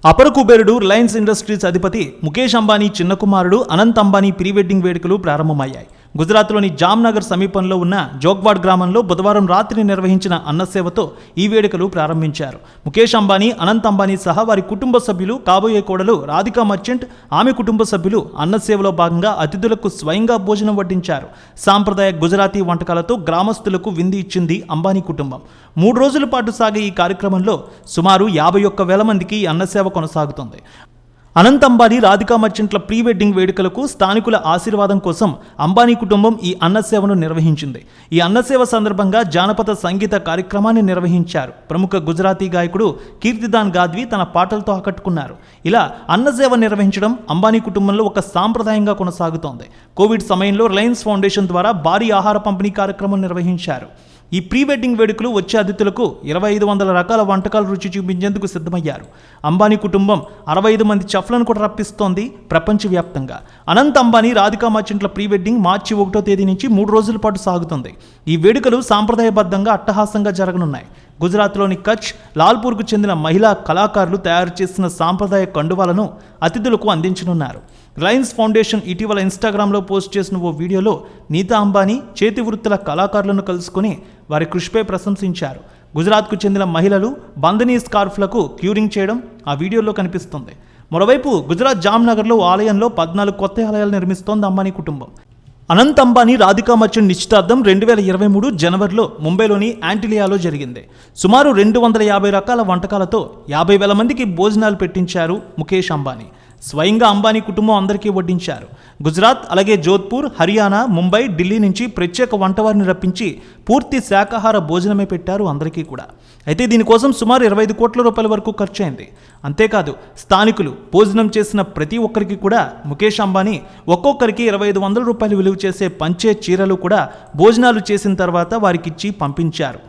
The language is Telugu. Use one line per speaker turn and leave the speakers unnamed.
అపర కుబేరుడు రిలయన్స్ ఇండస్ట్రీస్ అధిపతి ముఖేష్ అంబానీ చిన్న కుమారుడు అనంత్ అంబానీ ప్రీ వెడ్డింగ్ వేడుకలు ప్రారంభమయ్యాయి. గుజరాత్లోని జామ్నగర్ సమీపంలో ఉన్న జోగ్వాడ్ గ్రామంలో బుధవారం రాత్రి నిర్వహించిన అన్నసేవతో ఈ వేడుకలు ప్రారంభించారు. ముఖేష్ అంబానీ, అనంత్ అంబానీ సహా వారి కుటుంబ సభ్యులు, కాబోయే కోడలు రాధికా మర్చెంట్, ఆమె కుటుంబ సభ్యులు అన్నసేవలో భాగంగా అతిథులకు స్వయంగా భోజనం వడ్డించారు. సాంప్రదాయ గుజరాతీ వంటకాలతో గ్రామస్తులకు విందు ఇచ్చింది అంబానీ కుటుంబం. 3 రోజుల పాటు సాగే ఈ కార్యక్రమంలో సుమారు 51,000 మందికి అన్నసేవ కొనసాగుతుంది. అనంత్ అంబానీ, రాధికా మర్చెంట్ల ప్రీ వెడ్డింగ్ వేడుకలకు స్థానికుల ఆశీర్వాదం కోసం అంబానీ కుటుంబం ఈ అన్నసేవను నిర్వహించింది. ఈ అన్నసేవ సందర్భంగా జానపద సంగీత కార్యక్రమాన్ని నిర్వహించారు. ప్రముఖ గుజరాతీ గాయకుడు కీర్తిదాన్ గాద్వి తన పాటలతో ఆకట్టుకున్నారు. ఇలా అన్నసేవ నిర్వహించడం అంబానీ కుటుంబంలో ఒక సాంప్రదాయంగా కొనసాగుతోంది. కోవిడ్ సమయంలో రిలయన్స్ ఫౌండేషన్ ద్వారా భారీ ఆహార పంపిణీ కార్యక్రమం నిర్వహించారు. ఈ ప్రీ వెడ్డింగ్ వేడుకలు వచ్చే అతిథులకు 2500 రకాల వంటకాలు రుచి చూపించేందుకు సిద్ధమయ్యారు. అంబానీ కుటుంబం 65 మంది చెఫ్లను కూడా రప్పిస్తోంది ప్రపంచవ్యాప్తంగా. అనంత్ అంబానీ, రాధికా మర్చెంట్ల ప్రీ వెడ్డింగ్ మార్చి 1వ తేదీ నుంచి 3 రోజుల పాటు సాగుతుంది. ఈ వేడుకలు సాంప్రదాయబద్ధంగా అట్టహాసంగా జరగనున్నాయి. గుజరాత్లోని కచ్, లాల్పూర్కు చెందిన మహిళా కళాకారులు తయారు చేసిన సాంప్రదాయ కండువాలను అతిథులకు అందించనున్నారు. రిలయన్స్ ఫౌండేషన్ ఇటీవల ఇన్స్టాగ్రామ్లో పోస్ట్ చేసిన ఓ వీడియోలో నీతా అంబానీ చేతి వృత్తుల కళాకారులను కలుసుకుని వారి కృషిపై ప్రశంసించారు. గుజరాత్కు చెందిన మహిళలు బంధనీ స్కార్ఫ్లకు క్యూరింగ్ చేయడం ఆ వీడియోలో కనిపిస్తుంది. మరోవైపు గుజరాత్ జామ్నగర్లో ఆలయంలో 14 కొత్త ఆలయాలు నిర్మిస్తోంది అంబానీ కుటుంబం. అనంత్ అంబానీ, రాధికా మర్చెంట్ నిశ్చితార్థం 2023 జనవరిలో ముంబైలోని యాంటిలియాలో జరిగింది. సుమారు 250 రకాల వంటకాలతో 50,000 మందికి భోజనాలు పెట్టించారు ముఖేష్ అంబానీ. స్వయంగా అంబానీ కుటుంబం అందరికీ వడ్డించారు. గుజరాత్, అలాగే జోధ్పూర్, హర్యానా, ముంబై, ఢిల్లీ నుంచి ప్రత్యేక వంటవారిని రప్పించి పూర్తి శాకాహార భోజనమే పెట్టారు అందరికీ కూడా. అయితే దీనికోసం సుమారు 25 కోట్ల రూపాయల వరకు ఖర్చయింది. అంతేకాదు స్థానికులు భోజనం చేసిన ప్రతి ఒక్కరికి కూడా ముఖేష్ అంబానీ ఒక్కొక్కరికి 2500 రూపాయలు విలువ చేసే పంచే చీరలు కూడా భోజనాలు చేసిన తర్వాత వారికిచ్చి పంపించారు.